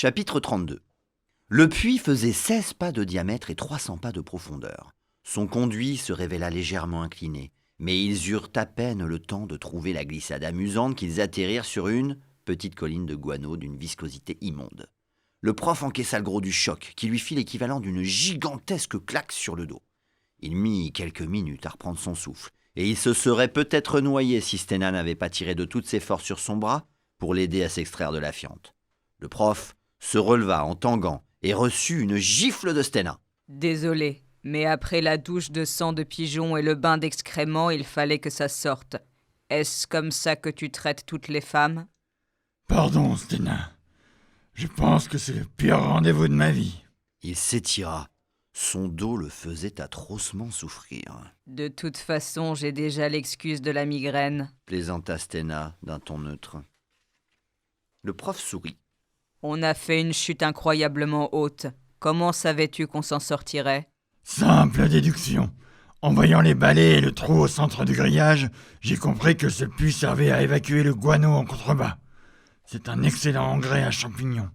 Chapitre 32. Le puits faisait 16 pas de diamètre et 300 pas de profondeur. Son conduit se révéla légèrement incliné, mais ils eurent à peine le temps de trouver la glissade amusante qu'ils atterrirent sur une petite colline de guano d'une viscosité immonde. Le prof encaissa le gros du choc, qui lui fit l'équivalent d'une gigantesque claque sur le dos. Il mit quelques minutes à reprendre son souffle, et il se serait peut-être noyé si Stena n'avait pas tiré de toutes ses forces sur son bras pour l'aider à s'extraire de la fiente. Le prof se releva en tanguant et reçut une gifle de Stena. « Désolé, mais après la douche de sang de pigeon et le bain d'excréments, il fallait que ça sorte. Est-ce comme ça que tu traites toutes les femmes ?» Pardon, Stena. Je pense que c'est le pire rendez-vous de ma vie. Il s'étira. Son dos le faisait atrocement souffrir. « De toute façon, j'ai déjà l'excuse de la migraine. » plaisanta Stena d'un ton neutre. Le prof sourit. « On a fait une chute incroyablement haute. Comment savais-tu qu'on s'en sortirait ?» Simple déduction. En voyant les balais et le trou au centre du grillage, j'ai compris que ce puits servait à évacuer le guano en contrebas. C'est un excellent engrais à champignons.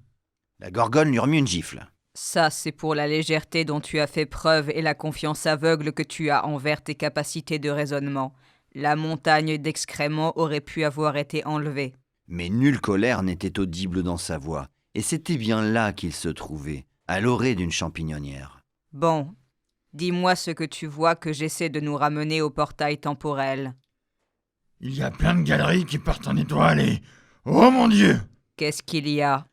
La gorgone lui remit une gifle. « Ça, c'est pour la légèreté dont tu as fait preuve et la confiance aveugle que tu as envers tes capacités de raisonnement. La montagne d'excréments aurait pu avoir été enlevée. » Mais nulle colère n'était audible dans sa voix, et c'était bien là qu'il se trouvait, à l'orée d'une champignonnière. « Bon, dis-moi ce que tu vois que j'essaie de nous ramener au portail temporel. » Il y a plein de galeries qui partent en étoiles et... Oh mon Dieu! Qu'est-ce qu'il y a ?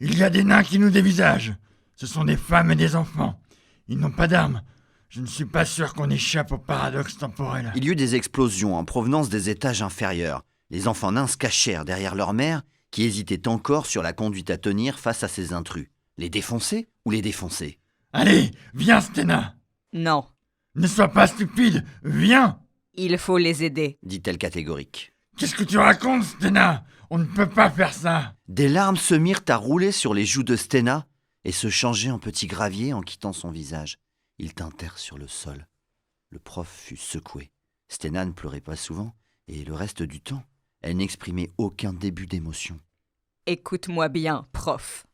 Il y a des nains qui nous dévisagent. Ce sont des femmes et des enfants. Ils n'ont pas d'armes. Je ne suis pas sûr qu'on échappe au paradoxe temporel. Il y eut des explosions en provenance des étages inférieurs. Les enfants nains se cachèrent derrière leur mère, qui hésitait encore sur la conduite à tenir face à ces intrus. Les défoncer ou les défoncer ? Allez, viens, Stena! Non, Ne sois pas stupide, viens! il faut les aider. dit-elle catégorique. Qu'est-ce que tu racontes, Stena? On ne peut pas faire ça! Des larmes se mirent à rouler sur les joues de Stena et se changer en petits graviers en quittant son visage. Ils tintèrent sur le sol. Le prof fut secoué. Stena ne pleurait pas souvent, et le reste du temps, elle n'exprimait aucun début d'émotion. Écoute-moi bien, prof.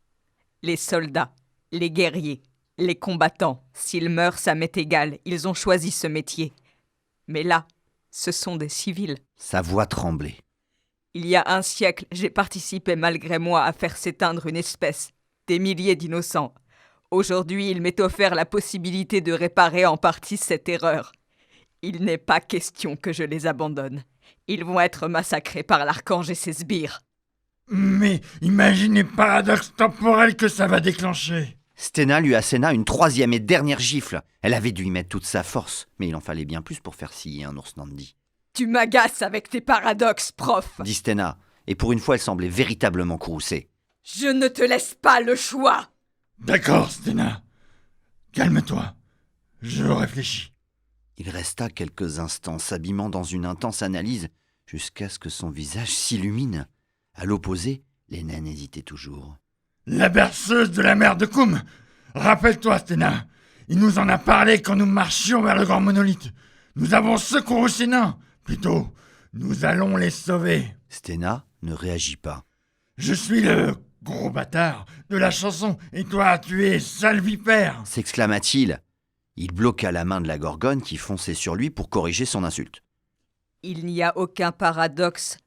Les soldats, les guerriers, les combattants, s'ils meurent, ça m'est égal, ils ont choisi ce métier. Mais là, ce sont des civils. Sa voix tremblait. Il y a un siècle, j'ai participé malgré moi à faire s'éteindre une espèce, des milliers d'innocents. Aujourd'hui, il m'est offert la possibilité de réparer en partie cette erreur. Il n'est pas question que je les abandonne. Ils vont être massacrés par l'archange et ses sbires. Mais imagine les paradoxes temporels que ça va déclencher. Stena lui asséna une troisième et dernière gifle. Elle avait dû y mettre toute sa force, mais il en fallait bien plus pour faire scier un ours Nandi. « Tu m'agaces avec tes paradoxes, prof !» dit Stena, et pour une fois elle semblait véritablement courroucée. « Je ne te laisse pas le choix !» D'accord, Stena. Calme-toi. Je réfléchis. Il resta quelques instants s'abîmant dans une intense analyse, jusqu'à ce que son visage s'illumine. À l'opposé, les naines hésitaient toujours. La berceuse de la mer de Koum. Rappelle-toi, Stena. Il nous en a parlé quand nous marchions vers le grand monolithe. Nous avons secouru ces nains. Plutôt, nous allons les sauver. Stena ne réagit pas. Je suis le gros bâtard de la chanson et toi, tu es sale vipère. S'exclama-t-il. Il bloqua la main de la gorgone qui fonçait sur lui pour corriger son insulte. « Il n'y a aucun paradoxe,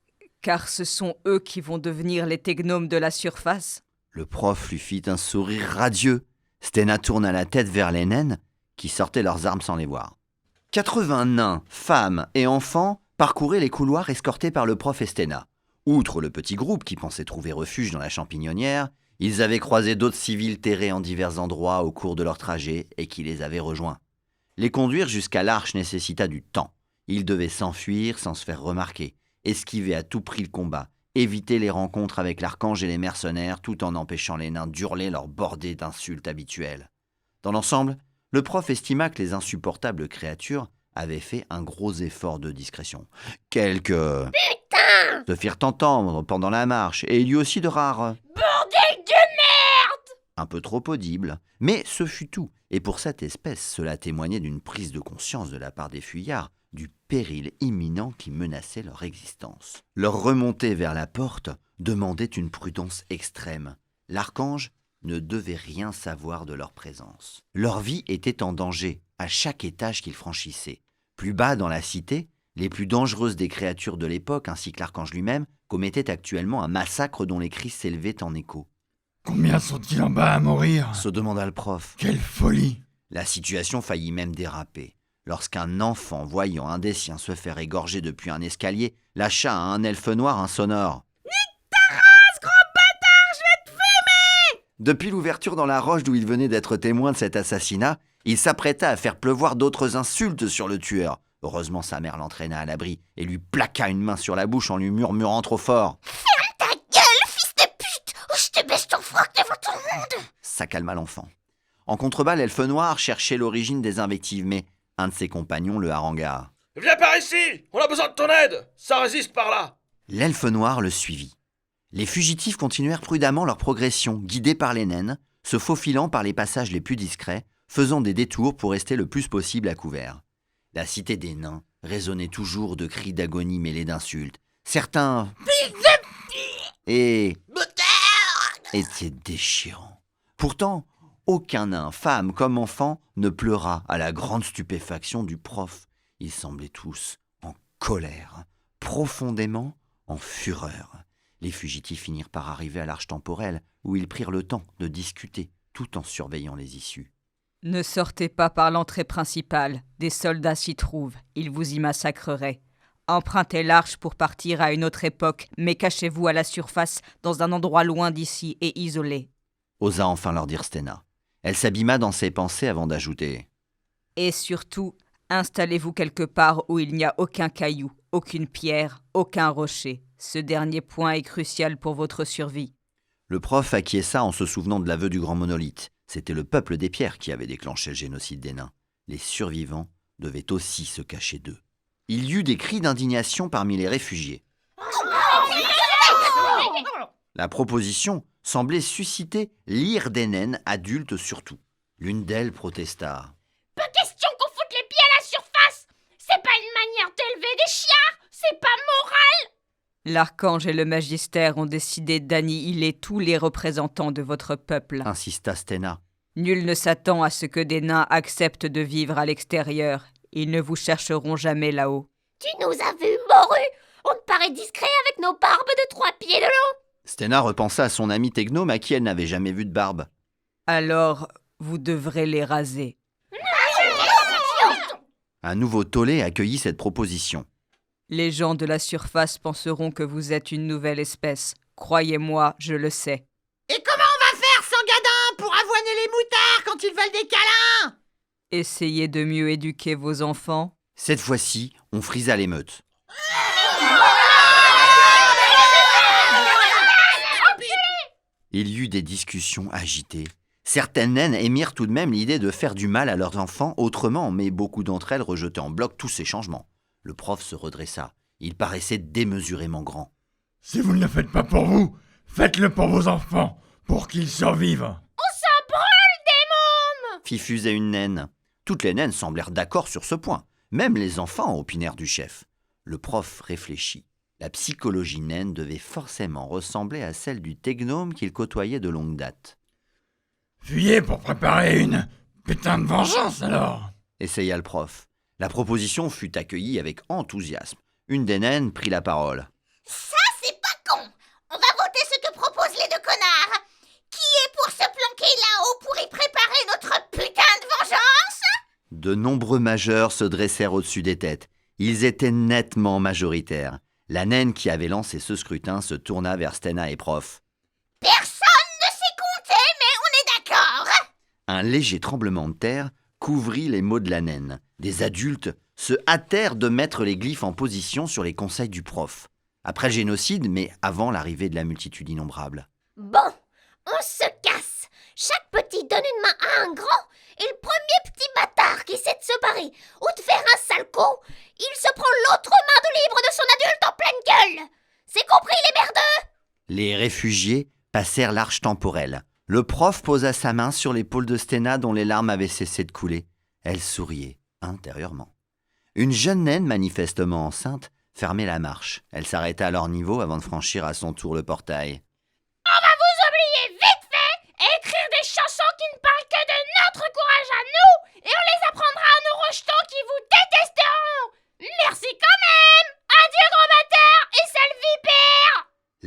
car ce sont eux qui vont devenir les technomes de la surface. » Le prof lui fit un sourire radieux. Stena tourna la tête vers les naines, qui sortaient leurs armes sans les voir. 80 nains, femmes et enfants parcouraient les couloirs escortés par le prof et Stena. Outre le petit groupe qui pensait trouver refuge dans la champignonnière, ils avaient croisé d'autres civils terrés en divers endroits au cours de leur trajet et qui les avaient rejoints. Les conduire jusqu'à l'arche nécessita du temps. Ils devaient s'enfuir sans se faire remarquer, esquiver à tout prix le combat, éviter les rencontres avec l'archange et les mercenaires tout en empêchant les nains d'hurler leur bordée d'insultes habituelles. Dans l'ensemble, le prof estima que les insupportables créatures avaient fait un gros effort de discrétion. Quelques « Putain !» se firent entendre pendant la marche, et il y eut aussi de rares « Bordel de merde !» un peu trop audibles. Mais ce fut tout, et pour cette espèce, cela témoignait d'une prise de conscience de la part des fuyards, du péril imminent qui menaçait leur existence. Leur remontée vers la porte demandait une prudence extrême. L'archange ne devait rien savoir de leur présence. Leur vie était en danger à chaque étage qu'ils franchissaient. Plus bas dans la cité, les plus dangereuses des créatures de l'époque, ainsi que l'archange lui-même, commettaient actuellement un massacre dont les cris s'élevaient en écho. Combien sont-ils en bas à mourir? Se demanda le prof. Quelle folie! La situation faillit même déraper. Lorsqu'un enfant, voyant un des siens se faire égorger depuis un escalier, lâcha à un elfe noir un sonore. Depuis l'ouverture dans la roche d'où il venait d'être témoin de cet assassinat, il s'apprêta à faire pleuvoir d'autres insultes sur le tueur. Heureusement, sa mère l'entraîna à l'abri et lui plaqua une main sur la bouche en lui murmurant trop fort. Ferme ta gueule, fils de pute, ou je te baisse ton froc devant tout le monde. Ça calma l'enfant. En contrebas, l'elfe noir cherchait l'origine des invectives, mais un de ses compagnons le harangua. « Viens par ici, on a besoin de ton aide, ça résiste par là !» L'elfe noir le suivit. Les fugitifs continuèrent prudemment leur progression, guidés par les naines, se faufilant par les passages les plus discrets, faisant des détours pour rester le plus possible à couvert. La cité des nains résonnait toujours de cris d'agonie mêlés d'insultes. Certains et étaient déchirants. Pourtant, aucun nain, femme comme enfant, ne pleura à la grande stupéfaction du prof. Ils semblaient tous en colère, profondément en fureur. Les fugitifs finirent par arriver à l'arche temporelle, où ils prirent le temps de discuter, tout en surveillant les issues. Ne sortez pas par l'entrée principale. Des soldats s'y trouvent. Ils vous y massacreraient. Empruntez l'arche pour partir à une autre époque, mais cachez-vous à la surface, dans un endroit loin d'ici et isolé. Osa enfin leur dire Stena. Elle s'abîma dans ses pensées avant d'ajouter. Et surtout, installez-vous quelque part où il n'y a aucun caillou, aucune pierre, aucun rocher. Ce dernier point est crucial pour votre survie. Le prof acquiesça en se souvenant de l'aveu du grand monolithe. C'était le peuple des pierres qui avait déclenché le génocide des nains. Les survivants devaient aussi se cacher d'eux. Il y eut des cris d'indignation parmi les réfugiés. La proposition semblait susciter l'ire des naines, adultes surtout. L'une d'elles protesta. Pas question qu'on foute les pieds à la surface. C'est pas une manière d'élever des chiens. C'est pas moral. L'archange et le magistère ont décidé d'annihiler tous les représentants de votre peuple. Insista Stena. Nul ne s'attend à ce que des nains acceptent de vivre à l'extérieur. Ils ne vous chercheront jamais là-haut. Tu nous as vus, morus. On te paraît discret avec nos barbes de 3 pieds de long. Stena repensa à son ami Technome à qui elle n'avait jamais vu de barbe. Alors, vous devrez les raser. Un nouveau tollé accueillit cette proposition. Les gens de la surface penseront que vous êtes une nouvelle espèce. Croyez-moi, je le sais. Et comment on va faire sans gadin pour avoiner les moutards quand ils veulent des câlins? Essayez de mieux éduquer vos enfants. Cette fois-ci, on frisa l'émeute. Il y eut des discussions agitées. Certaines naines émirent tout de même l'idée de faire du mal à leurs enfants autrement, mais beaucoup d'entre elles rejetaient en bloc tous ces changements. Le prof se redressa. Il paraissait démesurément grand. Si vous ne le faites pas pour vous, faites-le pour vos enfants, pour qu'ils survivent. Fifusait une naine. Toutes les naines semblèrent d'accord sur ce point. Même les enfants opinèrent du chef. Le prof réfléchit. La psychologie naine devait forcément ressembler à celle du technome qu'il côtoyait de longue date. Fuyez pour préparer une putain de vengeance alors. Essaya le prof. La proposition fut accueillie avec enthousiasme. Une des naines prit la parole. Ça, c'est pas con. On va voter ce que proposent les 2 connards. Qui est pour se planquer là-haut pour y préparer notre putain de vengeance? De nombreux majeurs se dressèrent au-dessus des têtes. Ils étaient nettement majoritaires. La naine qui avait lancé ce scrutin se tourna vers Stena et prof. Personne ne sait compter, mais on est d'accord. Un léger tremblement de terre couvrit les mots de la naine. Des adultes se hâtèrent de mettre les glyphes en position sur les conseils du prof. Après le génocide, mais avant l'arrivée de la multitude innombrable. Bon, on se casse. Chaque petit donne une main à un grand, et le premier petit bâtard qui essaie de se barrer ou de faire un sale coup, il se prend l'autre main de libre de son adulte en pleine gueule. C'est compris, les merdeux? Les réfugiés passèrent l'arche temporelle. Le prof posa sa main sur l'épaule de Stena dont les larmes avaient cessé de couler. Elle souriait intérieurement. Une jeune naine manifestement enceinte fermait la marche. Elle s'arrêta à leur niveau avant de franchir à son tour le portail. On va vous oublier vite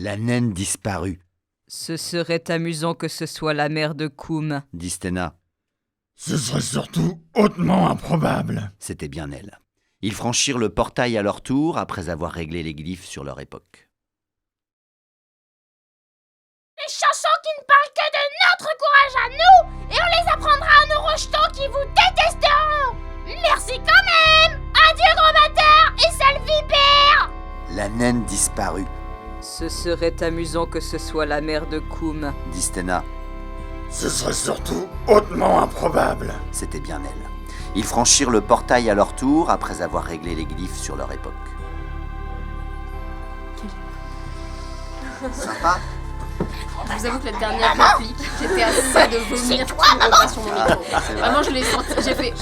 La naine disparut, Ce serait amusant que ce soit la mère de Koum. dit Stena. Ce serait surtout hautement improbable. C'était bien elle. Ils franchirent le portail à leur tour après avoir réglé les glyphes sur leur époque. Les chansons qui ne parlent que de notre courage à nous, et on les apprendra à nos rejetons qui vous détesteront. Merci quand même. Adieu gros bâtard et sale vipère. La naine disparut, Ce serait amusant que ce soit la mère de Koum. dit Stena. Ce serait surtout hautement improbable. C'était bien elle. Ils franchirent le portail à leur tour après avoir réglé les glyphes sur leur époque. Sympa? Je vous avoue que la dernière réplique, j'étais à ça de vomir tout le repas sur mon micro. Vraiment, je l'ai senti. J'ai fait.